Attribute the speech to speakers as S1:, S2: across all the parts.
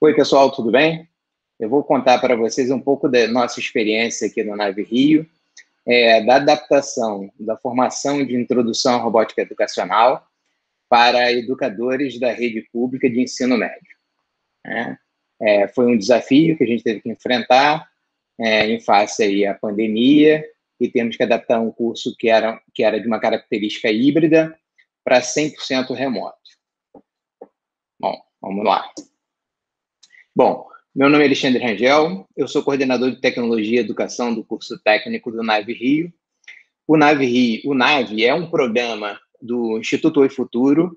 S1: Oi, pessoal, tudo bem? Eu vou contar para vocês um pouco da nossa experiência aqui no Nave Rio, da adaptação da formação de introdução à robótica educacional para educadores da rede pública de ensino médio, né? Foi um desafio que a gente teve que enfrentar em face aí à pandemia, e temos que adaptar um curso que era de uma característica híbrida para 100% remoto. Bom, vamos lá. Bom, meu nome é Alexandre Rangel, eu sou coordenador de Tecnologia e Educação do curso técnico do Nave Rio. O Nave é um programa do Instituto Oi Futuro,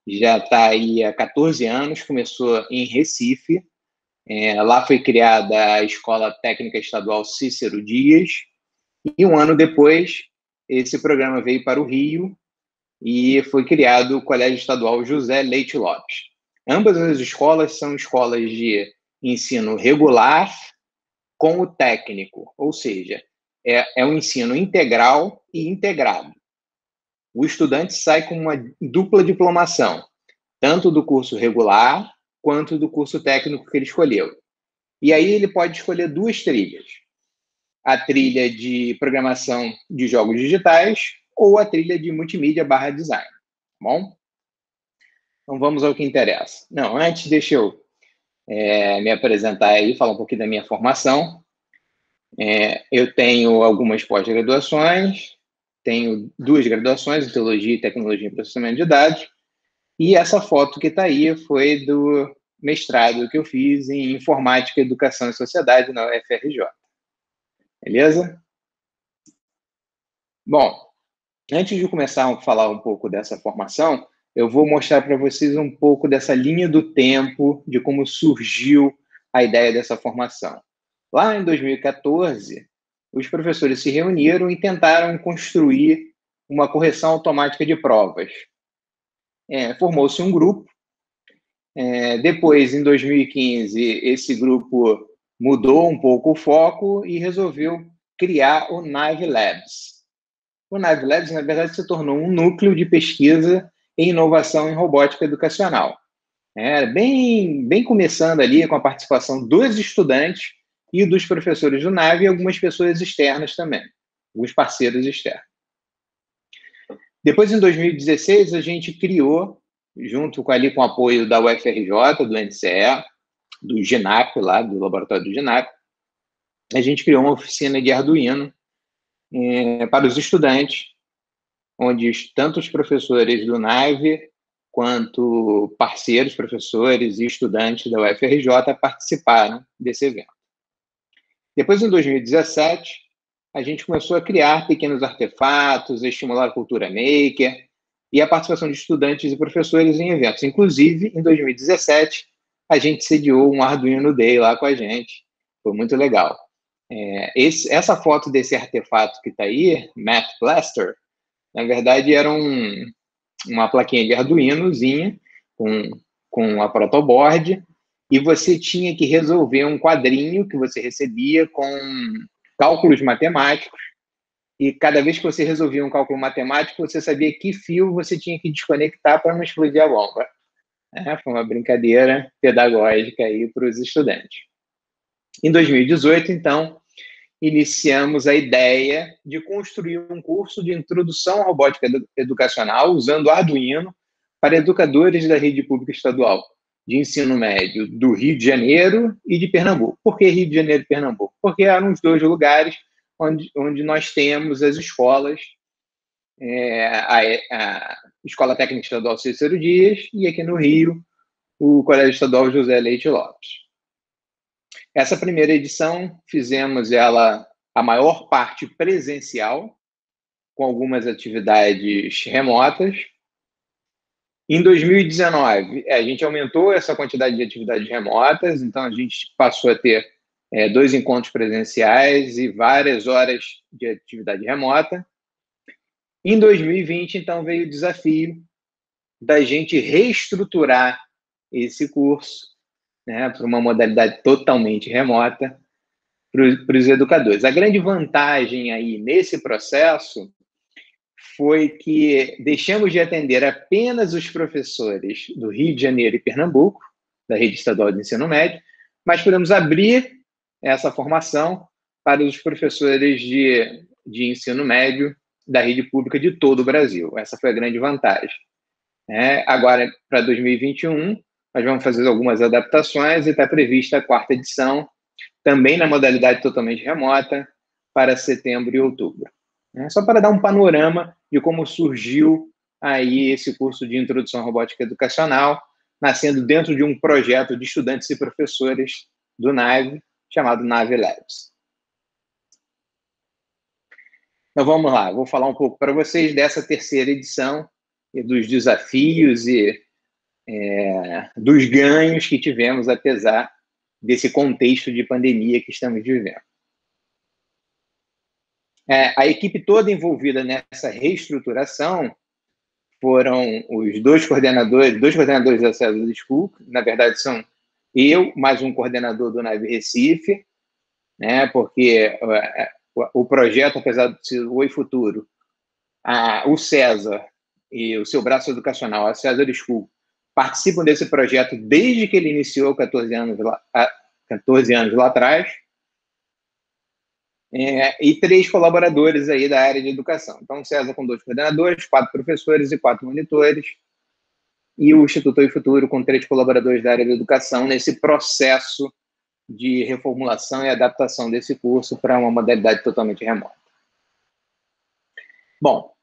S1: já está aí há 14 anos, começou em Recife. Lá foi criada a Escola Técnica Estadual Cícero Dias, e um ano depois, esse programa veio para o Rio e foi criado o Colégio Estadual José Leite Lopes. Ambas as escolas são escolas de ensino regular com o técnico, ou seja, é um ensino integral e integrado. O estudante sai com uma dupla diplomação, tanto do curso regular quanto do curso técnico que ele escolheu. E aí ele pode escolher duas trilhas: a trilha de programação de jogos digitais ou a trilha de multimídia / design. Tá bom? Então vamos ao que interessa. Não, antes deixa eu me apresentar aí, falar um pouquinho da minha formação. Eu tenho algumas pós-graduações, tenho 2 graduações em Teologia e Tecnologia em Processamento de Dados, e essa foto que está aí foi do mestrado que eu fiz em Informática, Educação e Sociedade na UFRJ. Beleza? Bom, antes de começar a falar um pouco dessa formação, eu vou mostrar para vocês um pouco dessa linha do tempo, de como surgiu a ideia dessa formação. Lá em 2014, os professores se reuniram e tentaram construir uma correção automática de provas. Formou-se um grupo. Depois, em 2015, esse grupo mudou um pouco o foco e resolveu criar o Nave Labs. O Nave Labs, na verdade, se tornou um núcleo de pesquisa e inovação em robótica educacional. Bem começando ali com a participação dos estudantes e dos professores do Nave e algumas pessoas externas também, alguns parceiros externos. Depois, em 2016, a gente criou, junto com o apoio da UFRJ, do NCE, do GINAP, lá do laboratório do GINAP, a gente criou uma oficina de Arduino para os estudantes, onde tanto os professores do Nave quanto parceiros, professores e estudantes da UFRJ participaram desse evento. Depois, em 2017, a gente começou a criar pequenos artefatos, estimular a cultura maker e a participação de estudantes e professores em eventos. Inclusive, em 2017, a gente sediou um Arduino Day lá com a gente. Foi muito legal. Essa foto desse artefato que está aí, Math Blaster, na verdade era uma plaquinha de Arduinozinha com a protoboard, e você tinha que resolver um quadrinho que você recebia com cálculos matemáticos, e cada vez que você resolvia um cálculo matemático, você sabia que fio você tinha que desconectar para não explodir a bomba. Foi uma brincadeira pedagógica aí para os estudantes. Em 2018, então, iniciamos a ideia de construir um curso de introdução à robótica educacional usando Arduino para educadores da rede pública estadual de ensino médio do Rio de Janeiro e de Pernambuco. Por que Rio de Janeiro e Pernambuco? Porque eram os 2 lugares onde nós temos as escolas, a Escola Técnica Estadual Cícero Dias e aqui no Rio, o Colégio Estadual José Leite Lopes. Essa primeira edição, fizemos ela a maior parte presencial, com algumas atividades remotas. Em 2019, a gente aumentou essa quantidade de atividades remotas, então a gente passou a ter 2 encontros presenciais e várias horas de atividade remota. Em 2020, então, veio o desafio da gente reestruturar esse curso, para uma modalidade totalmente remota para os educadores. A grande vantagem aí nesse processo foi que deixamos de atender apenas os professores do Rio de Janeiro e Pernambuco da rede estadual de ensino médio, mas podemos abrir essa formação para os professores de ensino médio da rede pública de todo o Brasil. Essa foi a grande vantagem. Agora, para 2021, nós vamos fazer algumas adaptações e está prevista a 4ª edição, também na modalidade totalmente remota, para setembro e outubro. Só para dar um panorama de como surgiu aí esse curso de Introdução à Robótica Educacional, nascendo dentro de um projeto de estudantes e professores do NAVE, chamado NAVE Labs. Então, vamos lá, vou falar um pouco para vocês dessa 3ª edição e dos desafios e dos ganhos que tivemos, apesar desse contexto de pandemia que estamos vivendo. A equipe toda envolvida nessa reestruturação foram os dois coordenadores da César School, na verdade são eu, mais um coordenador do NAVE Recife, porque o projeto, apesar de ser o Oi Futuro, o César e o seu braço educacional, a César School, participam desse projeto desde que ele iniciou 14 anos lá atrás, e 3 colaboradores aí da área de educação. Então, o César com 2 coordenadores, 4 professores e 4 monitores, e o Instituto Oi Futuro com 3 colaboradores da área de educação nesse processo de reformulação e adaptação desse curso para uma modalidade totalmente remota. Bom,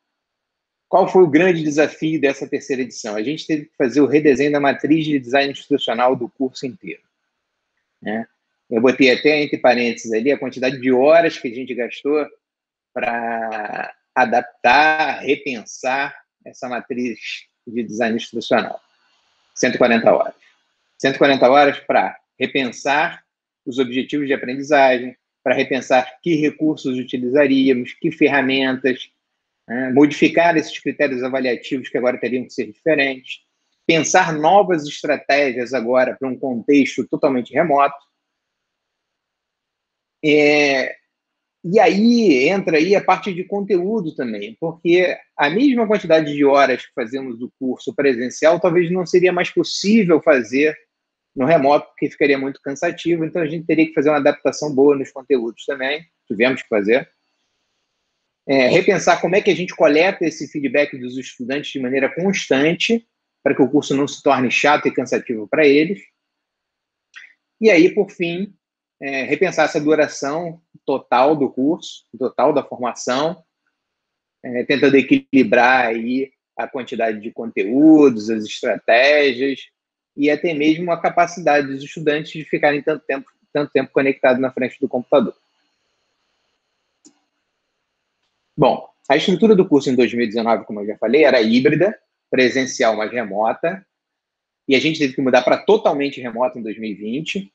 S1: qual foi o grande desafio dessa 3ª edição? A gente teve que fazer o redesenho da matriz de design institucional do curso inteiro. Eu botei até entre parênteses ali a quantidade de horas que a gente gastou para adaptar, repensar essa matriz de design institucional. 140 horas. 140 horas para repensar os objetivos de aprendizagem, para repensar que recursos utilizaríamos, que ferramentas, modificar esses critérios avaliativos que agora teriam que ser diferentes, pensar novas estratégias agora para um contexto totalmente remoto. E aí entra aí a parte de conteúdo também, porque a mesma quantidade de horas que fazemos do curso presencial talvez não seria mais possível fazer no remoto, porque ficaria muito cansativo, então a gente teria que fazer uma adaptação boa nos conteúdos também, tivemos que fazer. Repensar como é que a gente coleta esse feedback dos estudantes de maneira constante, para que o curso não se torne chato e cansativo para eles. E aí, por fim, repensar essa duração total do curso, total da formação, tentando equilibrar aí a quantidade de conteúdos, as estratégias e até mesmo a capacidade dos estudantes de ficarem tanto tempo conectados na frente do computador. Bom, a estrutura do curso em 2019, como eu já falei, era híbrida, presencial, mas remota, e a gente teve que mudar para totalmente remota em 2020.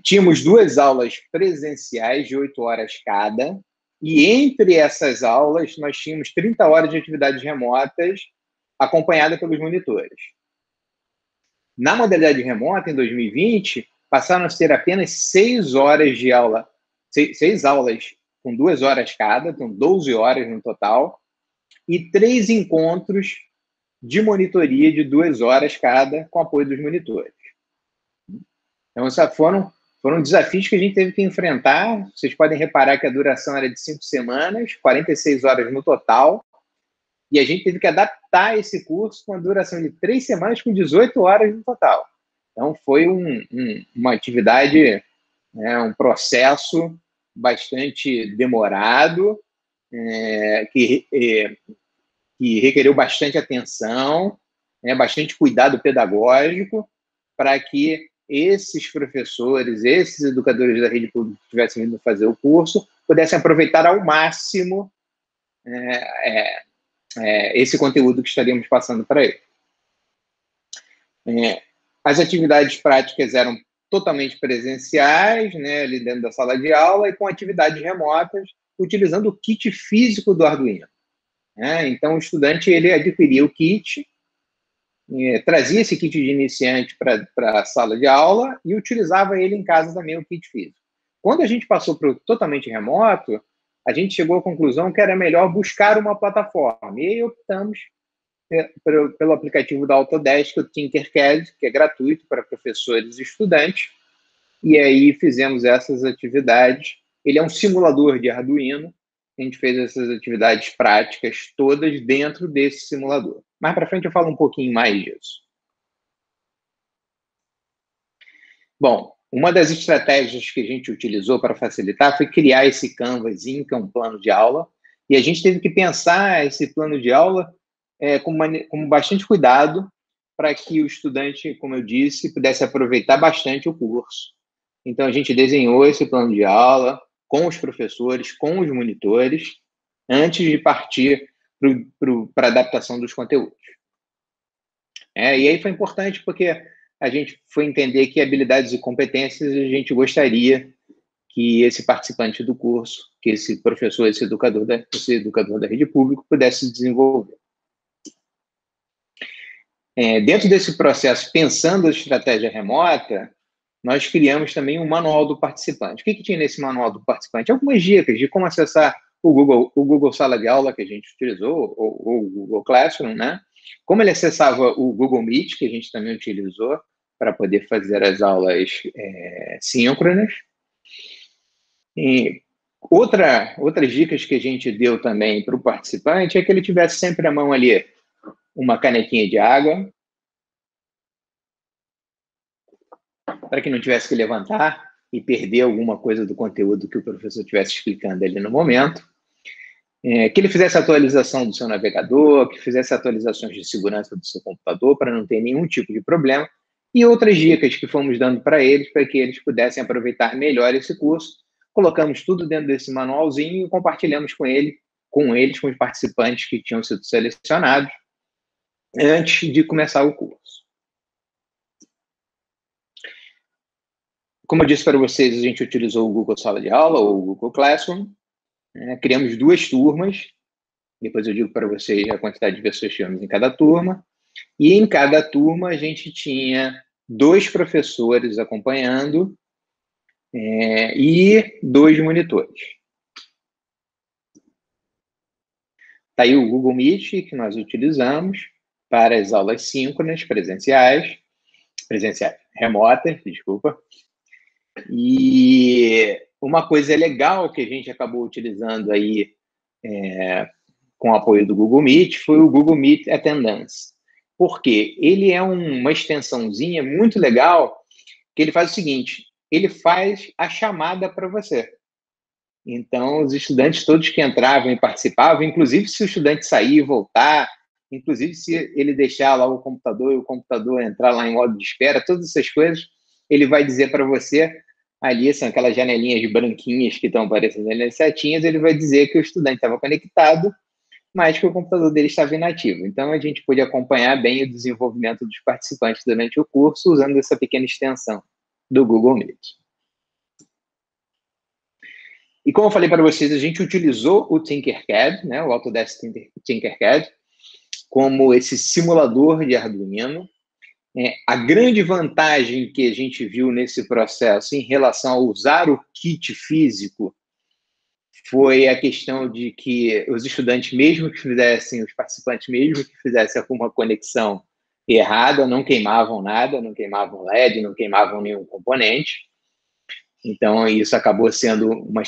S1: Tínhamos 2 aulas presenciais de 8 horas cada, e entre essas aulas nós tínhamos 30 horas de atividades remotas acompanhada pelos monitores. Na modalidade remota, em 2020, passaram a ser apenas 6 horas de aula, 6 aulas com 2 horas cada, então 12 horas no total, e 3 encontros de monitoria de 2 horas cada, com apoio dos monitores. Então, esses foram desafios que a gente teve que enfrentar. Vocês podem reparar que a duração era de 5 semanas, 46 horas no total, e a gente teve que adaptar esse curso com a duração de 3 semanas, com 18 horas no total. Então, foi uma atividade, um processo bastante demorado, que requereu bastante atenção, bastante cuidado pedagógico, para que esses professores, esses educadores da rede pública que estivessem vindo fazer o curso, pudessem aproveitar ao máximo esse conteúdo que estaríamos passando para eles. As atividades práticas eram totalmente presenciais, ali dentro da sala de aula, e com atividades remotas, utilizando o kit físico do Arduino. Então, o estudante ele adquiria o kit, trazia esse kit de iniciante para a sala de aula e utilizava ele em casa também, o kit físico. Quando a gente passou para o totalmente remoto, a gente chegou à conclusão que era melhor buscar uma plataforma. E aí optamos pelo aplicativo da Autodesk, o Tinkercad, que é gratuito para professores e estudantes. E aí fizemos essas atividades. Ele é um simulador de Arduino. A gente fez essas atividades práticas todas dentro desse simulador. Mais para frente eu falo um pouquinho mais disso. Bom, uma das estratégias que a gente utilizou para facilitar foi criar esse Canvasinho, que é um plano de aula, e a gente teve que pensar esse plano de aula com bastante cuidado para que o estudante, como eu disse, pudesse aproveitar bastante o curso. Então, a gente desenhou esse plano de aula com os professores, com os monitores, antes de partir para a adaptação dos conteúdos. E aí foi importante porque a gente foi entender que habilidades e competências a gente gostaria que esse participante do curso, que esse professor, esse educador da rede pública pudesse desenvolver. Dentro desse processo, pensando a estratégia remota, nós criamos também um manual do participante. O que tinha nesse manual do participante? Algumas dicas de como acessar o Google Sala de Aula, que a gente utilizou, ou o Google Classroom, né? Como ele acessava o Google Meet, que a gente também utilizou, para poder fazer as aulas síncronas. E outras dicas que a gente deu também para o participante é que ele tivesse sempre à mão ali uma canequinha de água, para que não tivesse que levantar e perder alguma coisa do conteúdo que o professor estivesse explicando ali no momento. Que ele fizesse atualização do seu navegador, que fizesse atualizações de segurança do seu computador para não ter nenhum tipo de problema, e outras dicas que fomos dando para que eles pudessem aproveitar melhor esse curso. Colocamos tudo dentro desse manualzinho e compartilhamos com eles, com os participantes que tinham sido selecionados, antes de começar o curso. Como eu disse para vocês, a gente utilizou o Google Sala de Aula, ou o Google Classroom. Criamos 2 turmas. Depois eu digo para vocês a quantidade de pessoas que tínhamos em cada turma. E em cada turma a gente tinha 2 professores acompanhando e 2 monitores. Está aí o Google Meet, que nós utilizamos para as aulas síncronas, remotas, desculpa. E uma coisa legal que a gente acabou utilizando aí com o apoio do Google Meet foi o Google Meet Attendance. Por quê? Ele é uma extensãozinha muito legal, que ele faz o seguinte, ele faz a chamada para você. Então, os estudantes todos que entravam e participavam, inclusive se o estudante sair e voltar, inclusive se ele deixar lá o computador e o computador entrar lá em modo de espera, todas essas coisas, ele vai dizer para você, ali são aquelas janelinhas branquinhas que estão aparecendo ali nas setinhas, ele vai dizer que o estudante estava conectado, mas que o computador dele estava inativo. Então, a gente pôde acompanhar bem o desenvolvimento dos participantes durante o curso usando essa pequena extensão do Google Meet. E como eu falei para vocês, a gente utilizou o Tinkercad, né, o Autodesk Tinkercad, como esse simulador de Arduino. A grande vantagem que a gente viu nesse processo em relação a usar o kit físico foi a questão de que os estudantes, os participantes mesmo que fizessem alguma conexão errada, não queimavam nada, não queimavam LED, não queimavam nenhum componente. Então, isso acabou sendo uma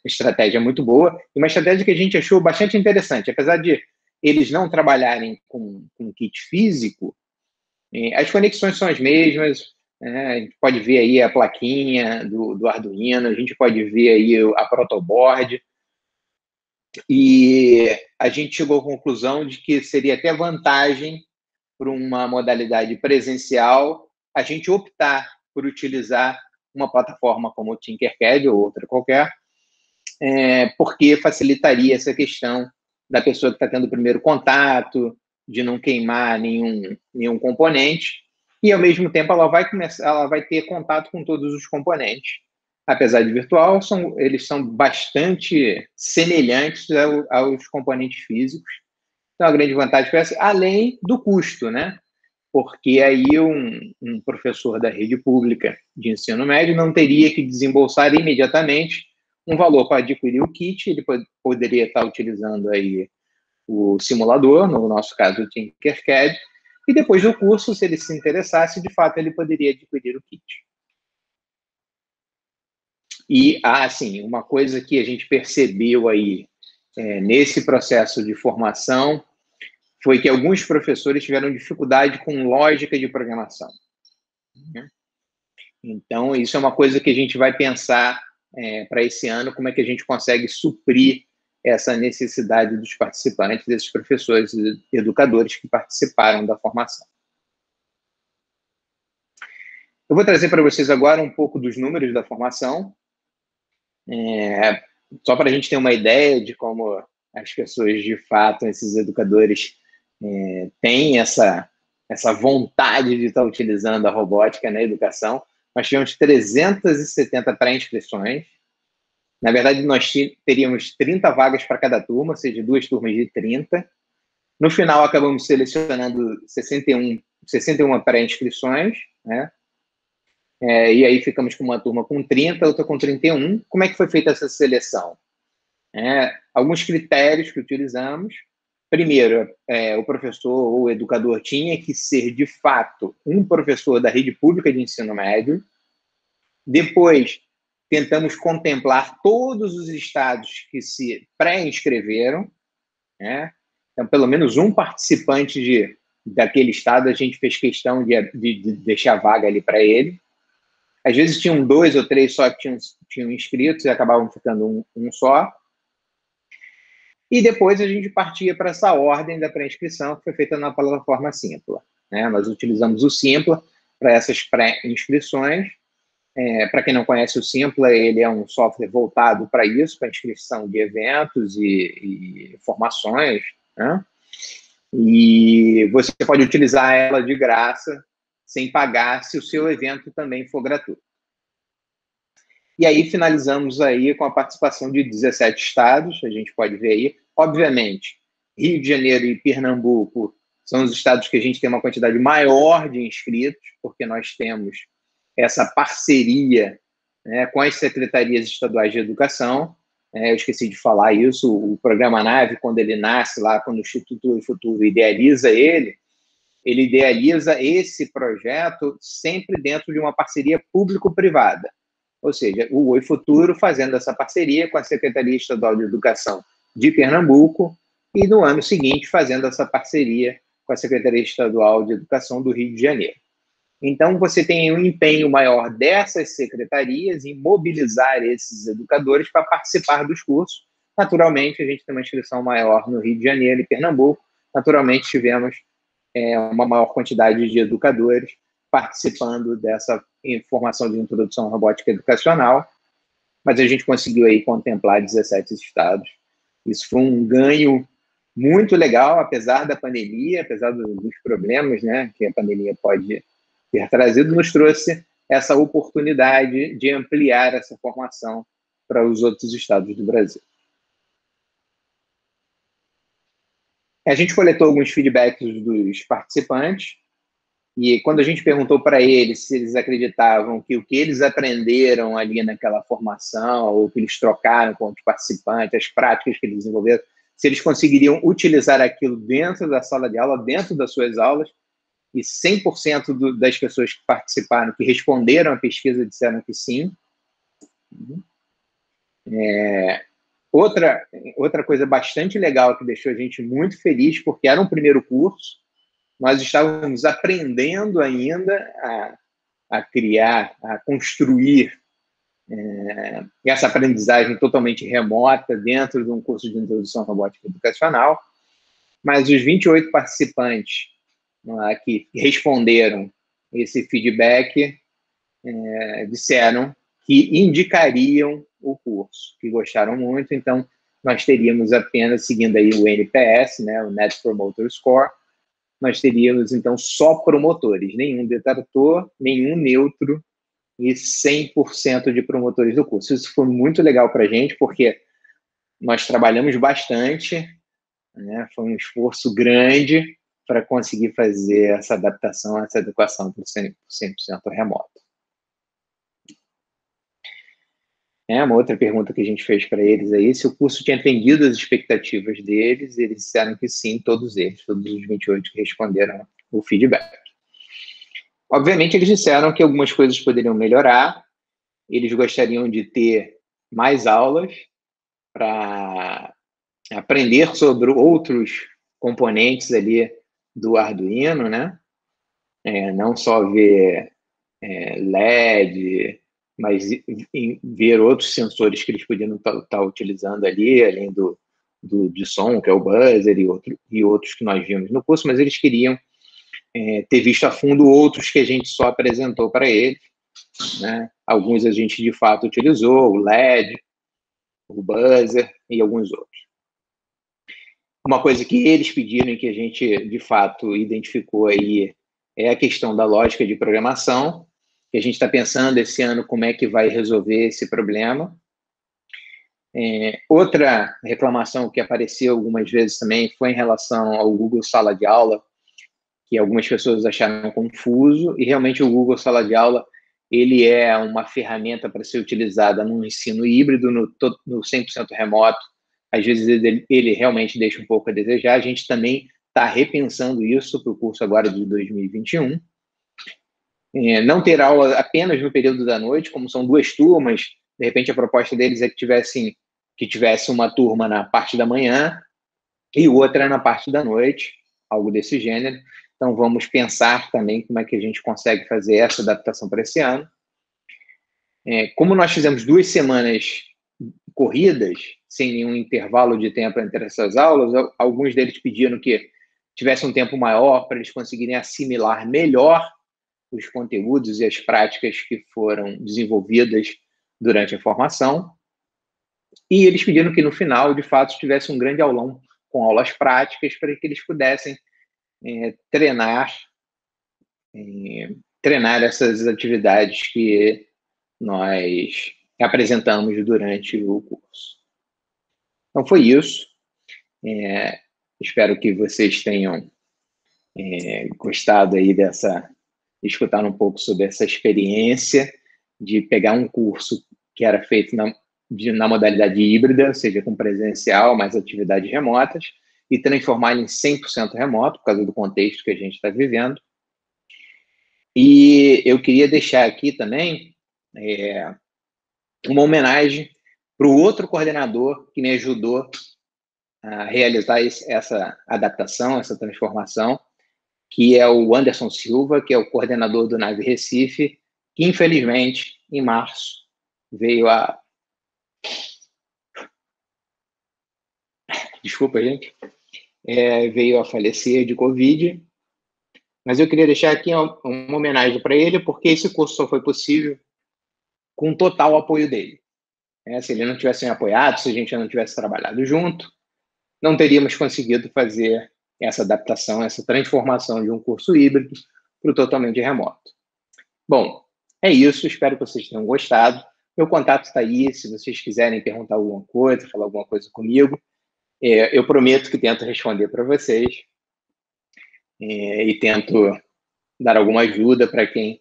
S1: estratégia muito boa e uma estratégia que a gente achou bastante interessante. Apesar de eles não trabalharem com kit físico, as conexões são as mesmas, a gente pode ver aí a plaquinha do Arduino, a gente pode ver aí a protoboard, e a gente chegou à conclusão de que seria até vantagem para uma modalidade presencial a gente optar por utilizar uma plataforma como o Tinkercad ou outra qualquer, porque facilitaria essa questão da pessoa que está tendo o primeiro contato, de não queimar nenhum componente, e ao mesmo tempo ela vai ter contato com todos os componentes. Apesar de virtual, eles são bastante semelhantes aos componentes físicos. Então, a grande vantagem foi essa, além do custo, né? Porque aí um professor da rede pública de ensino médio não teria que desembolsar imediatamente um valor para adquirir o kit, ele poderia estar utilizando aí o simulador, no nosso caso o Tinkercad, e depois do curso, se ele se interessasse, de fato, ele poderia adquirir o kit. E, assim, uma coisa que a gente percebeu aí nesse processo de formação foi que alguns professores tiveram dificuldade com lógica de programação. Então, isso é uma coisa que a gente vai pensar para esse ano, como é que a gente consegue suprir essa necessidade dos participantes, desses professores e educadores que participaram da formação. Eu vou trazer para vocês agora um pouco dos números da formação, só para a gente ter uma ideia de como as pessoas, de fato, esses educadores têm essa vontade de estar utilizando a robótica na educação. Nós tivemos 370 pré-inscrições. Na verdade, nós teríamos 30 vagas para cada turma, ou seja, 2 turmas de 30. No final, acabamos selecionando 61 pré-inscrições, né? E aí ficamos com uma turma com 30, outra com 31. Como é que foi feita essa seleção? Alguns critérios que utilizamos. Primeiro, o professor ou o educador tinha que ser, de fato, um professor da rede pública de ensino médio. Depois, tentamos contemplar todos os estados que se pré-inscreveram, né? Então, pelo menos um participante daquele estado, a gente fez questão de deixar vaga ali para ele. Às vezes tinham 2 ou 3 só que tinham inscritos e acabavam ficando um só. E depois a gente partia para essa ordem da pré-inscrição, que foi feita na plataforma Simpla, né? Nós utilizamos o Simpla para essas pré-inscrições. Para quem não conhece o Simpla, ele é um software voltado para isso, para inscrição de eventos e formações, né? E você pode utilizar ela de graça, sem pagar, se o seu evento também for gratuito. E aí finalizamos aí com a participação de 17 estados, a gente pode ver aí. Obviamente, Rio de Janeiro e Pernambuco são os estados que a gente tem uma quantidade maior de inscritos, porque nós temos essa parceria, né, com as secretarias estaduais de educação. Eu esqueci de falar isso, o programa NAVE, quando ele nasce lá, quando o Instituto Oi Futuro idealiza ele idealiza esse projeto sempre dentro de uma parceria público-privada. Ou seja, o Oi Futuro fazendo essa parceria com a Secretaria Estadual de Educação de Pernambuco e, no ano seguinte, fazendo essa parceria com a Secretaria Estadual de Educação do Rio de Janeiro. Então, você tem um empenho maior dessas secretarias em mobilizar esses educadores para participar dos cursos. Naturalmente, a gente tem uma inscrição maior no Rio de Janeiro e Pernambuco. Naturalmente, tivemos uma maior quantidade de educadores participando dessa formação de introdução à robótica educacional, mas a gente conseguiu aí contemplar 17 estados. Isso foi um ganho muito legal, apesar da pandemia, apesar dos problemas, né, que a pandemia pode ter trazido, nos trouxe essa oportunidade de ampliar essa formação para os outros estados do Brasil. A gente coletou alguns feedbacks dos participantes, e quando a gente perguntou para eles se eles acreditavam que o que eles aprenderam ali naquela formação, ou que eles trocaram com os participantes, as práticas que eles desenvolveram, se eles conseguiriam utilizar aquilo dentro da sala de aula, dentro das suas aulas, e 100% das pessoas que participaram, que responderam à pesquisa, disseram que sim. Outra coisa bastante legal que deixou a gente muito feliz, porque era um primeiro curso, nós estávamos aprendendo ainda a criar, a construir essa aprendizagem totalmente remota dentro de um curso de introdução à robótica educacional, mas os 28 participantes que responderam esse feedback disseram que indicariam o curso, que gostaram muito. Então, nós teríamos apenas, seguindo aí o NPS, né, o Net Promoter Score, nós teríamos, então, só promotores, nenhum detrator, nenhum neutro e 100% de promotores do curso. Isso foi muito legal para a gente, porque nós trabalhamos bastante, né, foi um esforço grande para conseguir fazer essa adaptação, essa adequação para o 100% remoto. Uma outra pergunta que a gente fez para eles aí, se o curso tinha atendido as expectativas deles, eles disseram que sim, todos eles, todos os 28 que responderam o feedback. Obviamente, eles disseram que algumas coisas poderiam melhorar, eles gostariam de ter mais aulas para aprender sobre outros componentes ali do Arduino, né? Não só ver LED, mas ver outros sensores que eles podiam estar utilizando ali, além de som, que é o buzzer, e outros que nós vimos no curso, mas eles queriam ter visto a fundo outros que a gente só apresentou para eles, né? Alguns a gente de fato utilizou, o LED, o buzzer e alguns outros. Uma coisa que eles pediram e que a gente de fato identificou aí é a questão da lógica de programação, que a gente está pensando esse ano como é que vai resolver esse problema. Outra reclamação que apareceu algumas vezes também foi em relação ao Google Sala de Aula, que algumas pessoas acharam confuso, e realmente o Google Sala de Aula ele é uma ferramenta para ser utilizada no ensino híbrido, no 100% remoto. Às vezes ele realmente deixa um pouco a desejar. A gente também está repensando isso para o curso agora de 2021. Não ter aula apenas no período da noite, como são 2 turmas, de repente a proposta deles é que tivesse uma turma na parte da manhã e outra na parte da noite, algo desse gênero. Então, vamos pensar também como é que a gente consegue fazer essa adaptação para esse ano. Como nós fizemos 2 semanas corridas, sem nenhum intervalo de tempo entre essas aulas, alguns deles pediram que tivesse um tempo maior para eles conseguirem assimilar melhor os conteúdos e as práticas que foram desenvolvidas durante a formação. E eles pediram que, no final, de fato, tivesse um grande aulão com aulas práticas para que eles pudessem treinar essas atividades que nós apresentamos durante o curso. Então, foi isso. Espero que vocês tenham gostado aí escutar um pouco sobre essa experiência de pegar um curso que era feito na modalidade híbrida, ou seja, com presencial, mais atividades remotas, e transformar ele em 100% remoto, por causa do contexto que a gente está vivendo. E eu queria deixar aqui também uma homenagem para o outro coordenador que me ajudou a realizar essa adaptação, essa transformação, que é o Anderson Silva, que é o coordenador do Nave Recife, que infelizmente, em março, veio a... Desculpa, gente. Veio a falecer de Covid, mas eu queria deixar aqui uma homenagem para ele, porque esse curso só foi possível com o total apoio dele. Se ele não tivesse me apoiado, se a gente não tivesse trabalhado junto, não teríamos conseguido fazer essa adaptação, essa transformação de um curso híbrido para o totalmente remoto. Bom, é isso. Espero que vocês tenham gostado. Meu contato está aí. Se vocês quiserem perguntar alguma coisa, falar alguma coisa comigo, eu prometo que tento responder para vocês e tento dar alguma ajuda para quem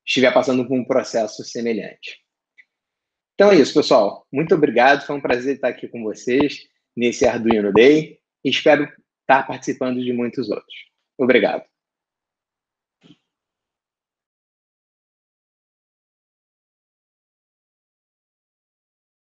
S1: estiver passando por um processo semelhante. Então é isso, pessoal. Muito obrigado. Foi um prazer estar aqui com vocês nesse Arduino Day. E espero estar participando de muitos outros. Obrigado.